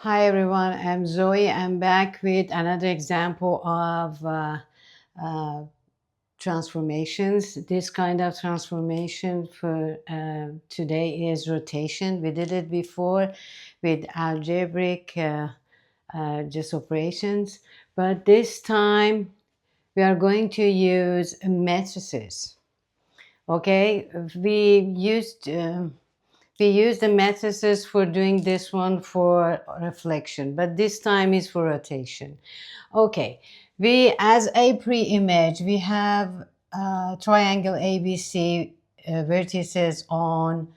Hi everyone, I'm Zoe. I'm back with another example of transformations. This kind of transformation for today is rotation. We did it before with algebraic just operations, but this time we are going to use matrices. Okay, we use the matrices for doing this one for reflection, but this time is for rotation. Okay, we as a pre-image, we have triangle ABC vertices on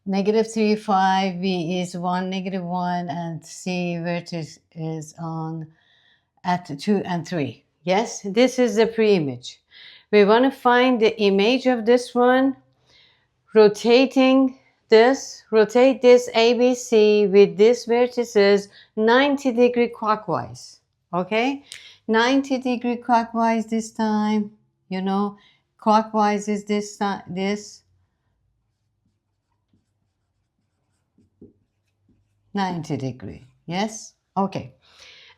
-3, 5, B is 1, -1, and C vertex is on at 2 and 3. Yes, this is the pre-image. We want to find the image of this one, rotate this ABC with this vertices 90-degree clockwise. Okay, 90-degree clockwise this time. You know, clockwise is this 90-degree. Yes. Okay.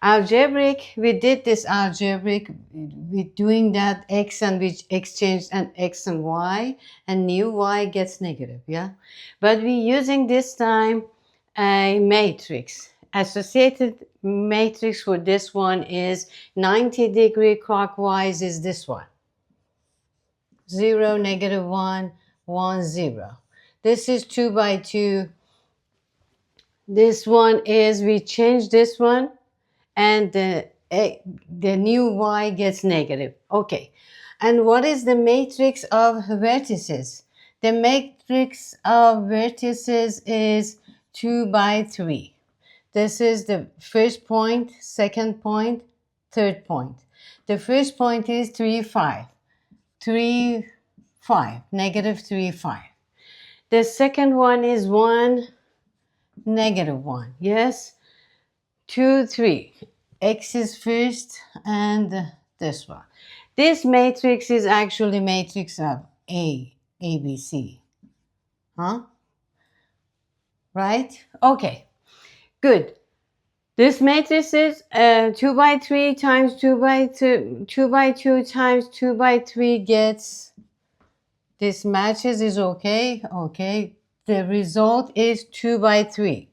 Algebraic, we did this algebraic with doing that x and we exchanged an x and y, and new y gets negative, yeah? But we're using this time a matrix. Associated matrix for this one is 90-degree clockwise is this one. 0, -1, 1, 0. This is 2 by 2. This one is, we change this one, and the new y gets negative. Okay, and what is the matrix of vertices? The matrix of vertices is 2 by 3. This is the first point, second point, third point. The first point is 3, 5. 3, 5, -3, 5. The second one is 1, -1. Yes, 2, 3. X is first, and this one. This matrix is actually matrix of ABC. Huh? Right? Okay, good. This matrix is 2 by 3 times 2 by 2, 2 by 2 times 2 by 3 gets, this matches is okay. Okay, the result is 2 by 3.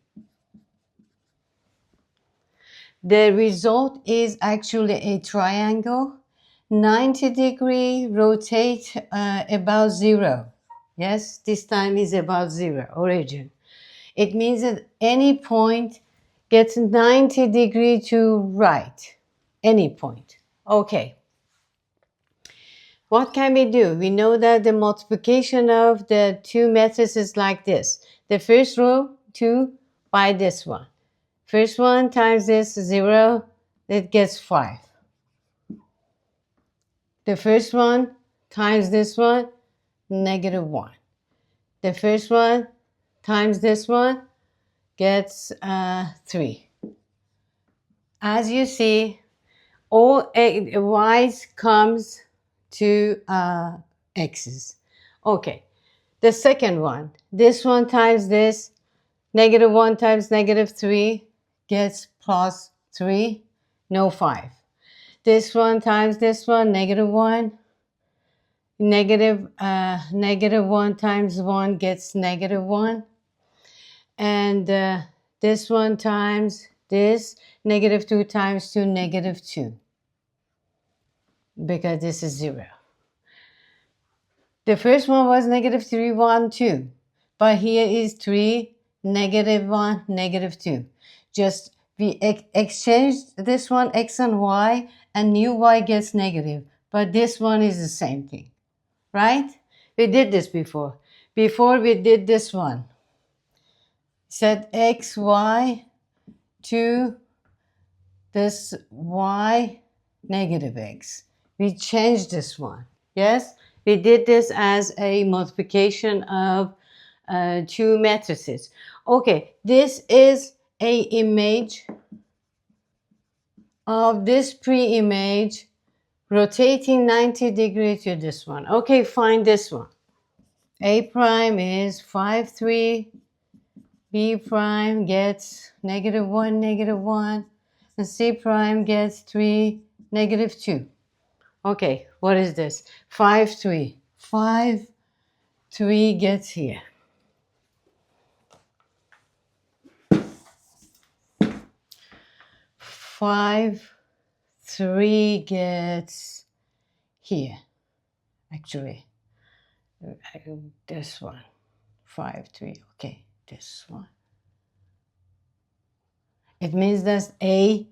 The result is actually a triangle, 90-degree, rotate about 0. Yes, this time is about 0, origin. It means that any point gets 90-degree to right. Any point. Okay. What can we do? We know that the multiplication of the two matrices is like this. The first row, 2 by this one. First one times this 0, it gets 5. The first one times this one, -1. The first one times this one gets 3. As you see, all y's comes to x's. Okay, the second one, this one times this, -1 times -3 gets +3, no 5. This one times this one, -1. -1 times 1 gets -1. And this one times this, -2 times 2, -2. Because this is 0. The first one was -3, 1, 2. But here is 3, -1, -2. Just we exchanged this one, x and y, and new y gets negative. But this one is the same thing, right? We did this before. Before we did this one. Set x, y to this y, -x. We changed this one. Yes? We did this as a multiplication of two matrices. Okay, this is a image of this pre-image rotating 90 degrees to this one. Okay, find this one. A prime is 5, 3, B prime gets -1, -1, and C prime gets 3, -2. Okay, what is this? 5, 3. 5, 3 gets here. 5, 3 gets here. Actually, this one. 5, 3. Okay, this one. It means that A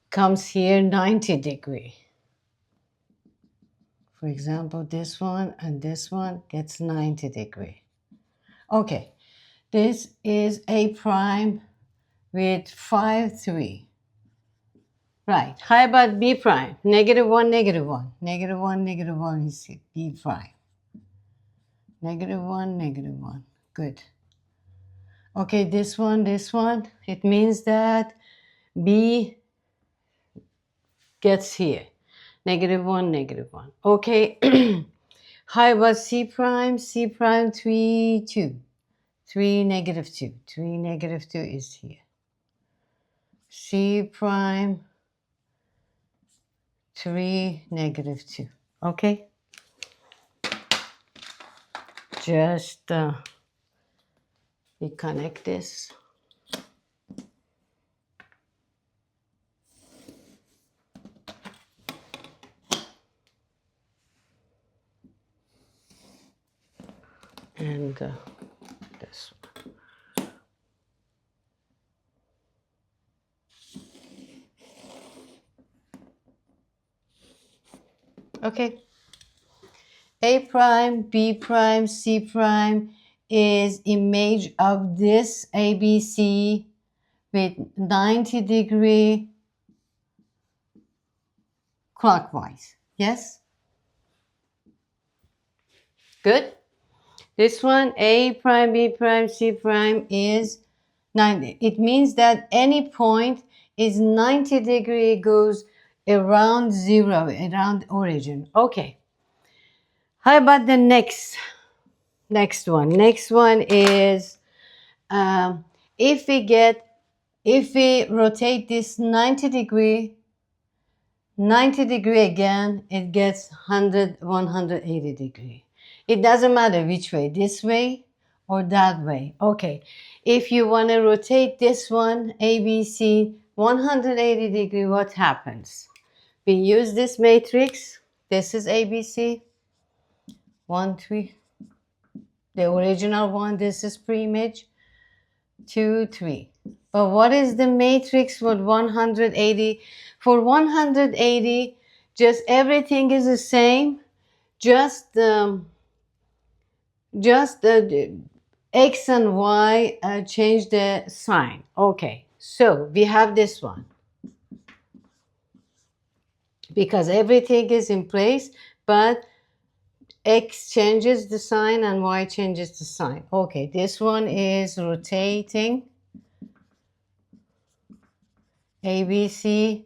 comes here 90 degree. For example, this one and this one gets 90 degree. Okay, this is A prime with 5, 3. Right, how about B prime? -1, -1. -1, -1 is B prime. -1, -1. Good. Okay, this one, it means that B gets here. -1, -1. Okay. How about C prime? C prime 3, 2. 3, -2. 3, -2 is here. C prime 3, -2. Okay. Just we connect this. And this one. Okay. A prime, B prime, C prime is image of this ABC with 90 degree clockwise. Yes? Good. This one, A prime, B prime, C prime is 90. It means that any point is 90 degree, goes around 0, around origin. Okay. How about the next one? Next one is if we rotate this 90 degree again, it gets 180 degree. It doesn't matter which way, this way or that way. Okay, if you want to rotate this one, ABC, 180 degree, what happens? We use this matrix. This is ABC, 1, 3. The original one, this is pre-image, 2, 3. But what is the matrix for 180? For 180, just everything is the same. Just the X and Y change the sign. Okay, so we have this one. Because everything is in place, but X changes the sign and Y changes the sign. Okay, this one is rotating ABC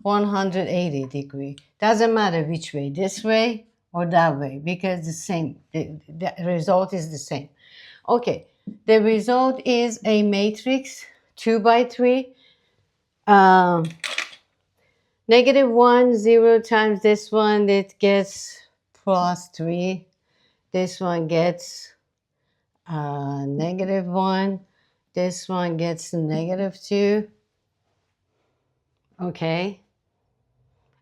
180 degree. Doesn't matter which way, this way or that way, because the result is the same. Okay, the result is a matrix 2 by 3. -1, 0 times this one, it gets +3. This one gets -1. This one gets -2. Okay.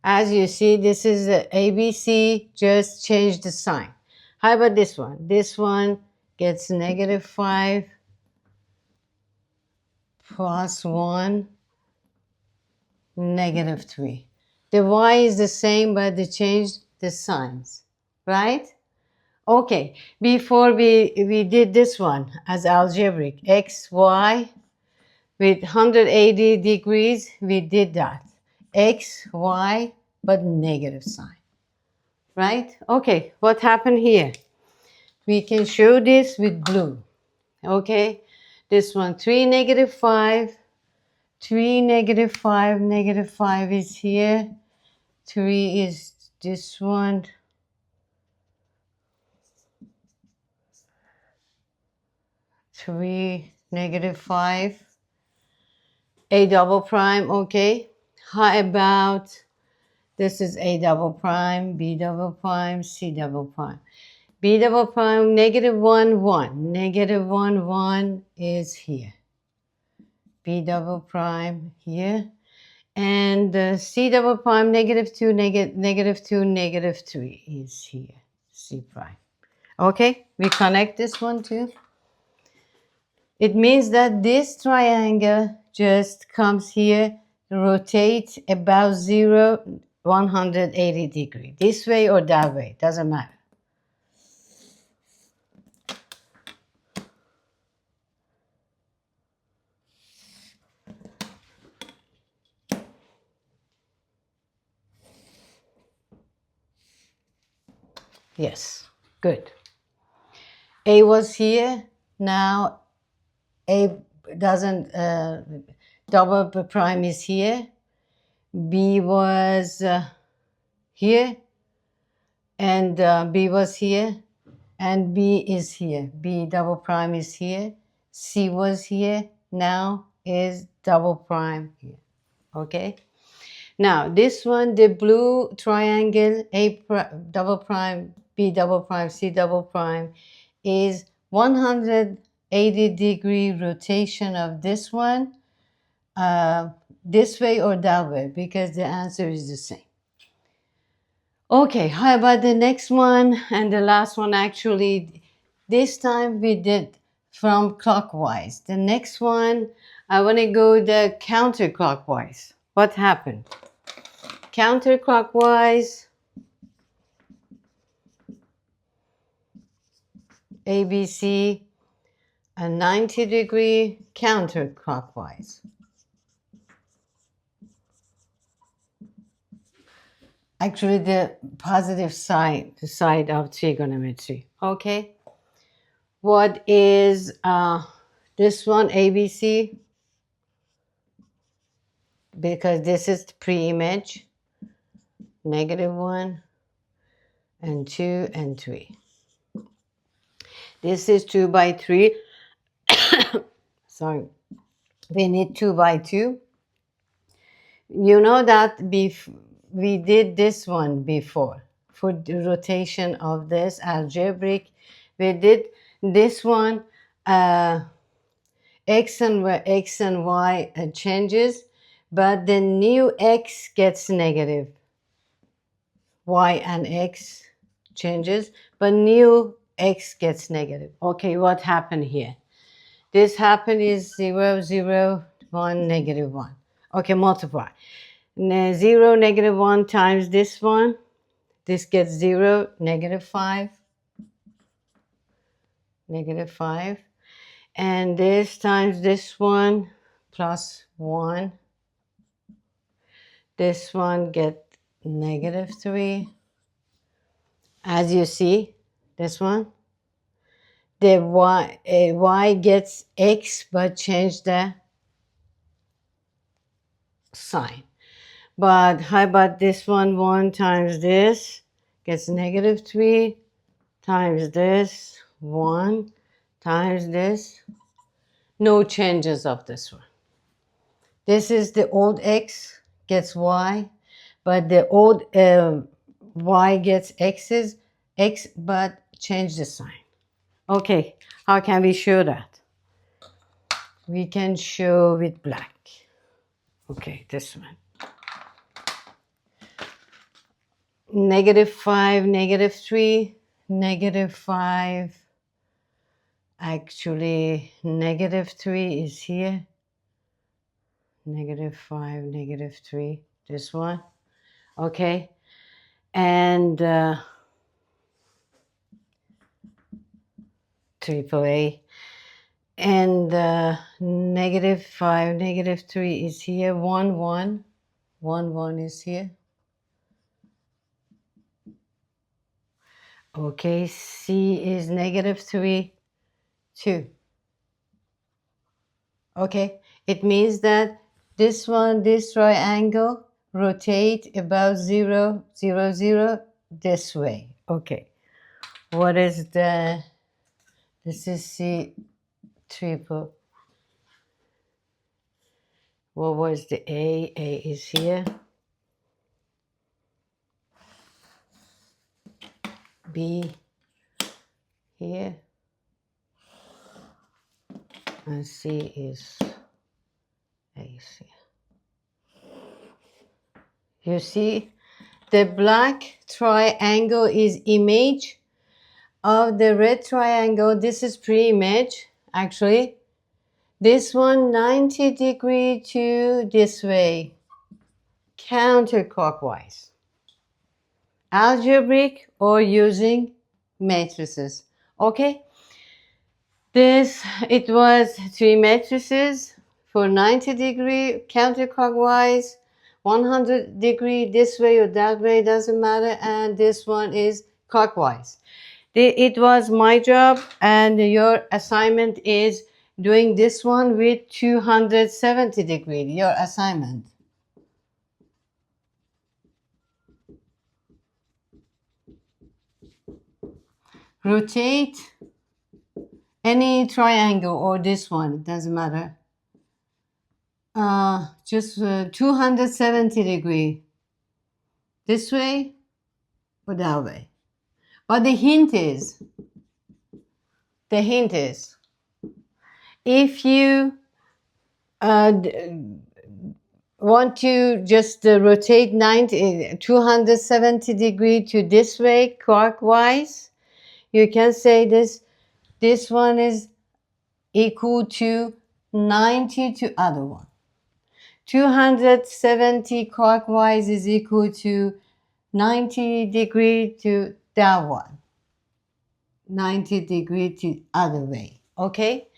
As you see, this is the ABC, just change the sign. How about this one? This one gets -5 +1, -3. The Y is the same, but they changed the signs, right? Okay, before we did this one as algebraic, X, Y, with 180 degrees, we did that. X, Y, but negative sign, right? Okay, what happened here? We can show this with blue, okay? This one, 3, -5, 3, -5, -5 is here. 3 is this one. 3, negative 5, A double prime, okay. How about this is A double prime, B double prime, C double prime. B double prime, negative 1, 1. Negative 1, 1 is here. B double prime here. And C double prime, negative 2, negative 2, negative 3 is here. C prime. Okay, we connect this one too. It means that this triangle just comes here, rotate about 0, 180 degree. This way or that way, doesn't matter. Yes, good. A was here, now A doesn't, double prime is here. B was here, and B was here, and B is here. B double prime is here. C was here, now is double prime here. Okay? Now, this one, the blue triangle, double prime, B double prime, C double prime, is 180 degree rotation of this one, this way or that way, because the answer is the same. Okay, how about the next one and the last one? Actually, this time we did from clockwise. The next one, I want to go the counterclockwise. What happened? Counterclockwise, ABC, a 90 degree counterclockwise. Actually, the positive side, the side of trigonometry. Okay. What is this one, ABC? Because this is the pre-image. Negative 1 and 2 and 3. This is 2 by 3. Sorry. We need 2 by 2. You know that we did this one before for the rotation of this algebraic. We did this one, x and y changes, but the new x gets negative. Y and x changes, but new x gets negative. Okay, what happened here? This happened is 0, 0, 1, negative 1. Okay, multiply. 0, negative 1 times this one. This gets 0, negative 5. Negative 5. And this times this one plus 1. This one get negative 3. As you see, this one. The y gets x, but change the sign. But how about this one? 1 times this gets negative 3 times this, 1 times this. No changes of this one. This is the old x gets y, but the old y gets x, but change the sign. Okay, how can we show that? We can show with black. Okay, this one. Negative 5, negative 3, negative 5. Actually, negative 3 is here. Negative 5, negative 3, this one. Okay, and triple A. And negative 5, negative 3 is here. 1, 1. 1, 1 is here. Okay, C is negative 3, 2. Okay, it means that this one, this triangle, rotate about 0, 0, 0 this way. Okay, what is the, this is C triple What was the A? A is here. B here. And C is A is here. You see, the black triangle is image of the red triangle. This is pre-image, actually. This one 90 degree to this way, counterclockwise. Algebraic or using matrices. Okay, it was 3 matrices for 90 degree counterclockwise, 100 degree this way or that way, doesn't matter, and this one is clockwise. It was my job, and your assignment is doing this one with 270 degree, your assignment. Rotate any triangle or this one, it doesn't matter. Just 270 degree this way or that way. But the hint is, if you want to just rotate 270 degree to this way clockwise, you can say this one is equal to 90 to other one. 270 clockwise is equal to 90 degree to that one. 90 degree to other way. Okay?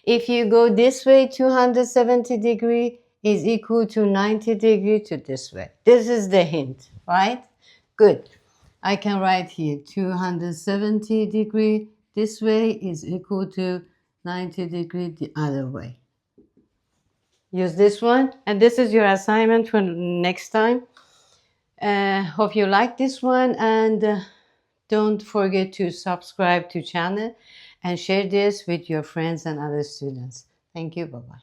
If you go this way, 270 degree is equal to 90 degree to this way. This is the hint, right? Good. I can write here 270 degree this way is equal to 90 degree the other way. Use this one, and this is your assignment for next time. Hope you like this one, and don't forget to subscribe to channel and share this with your friends and other students. Thank you. Bye-bye.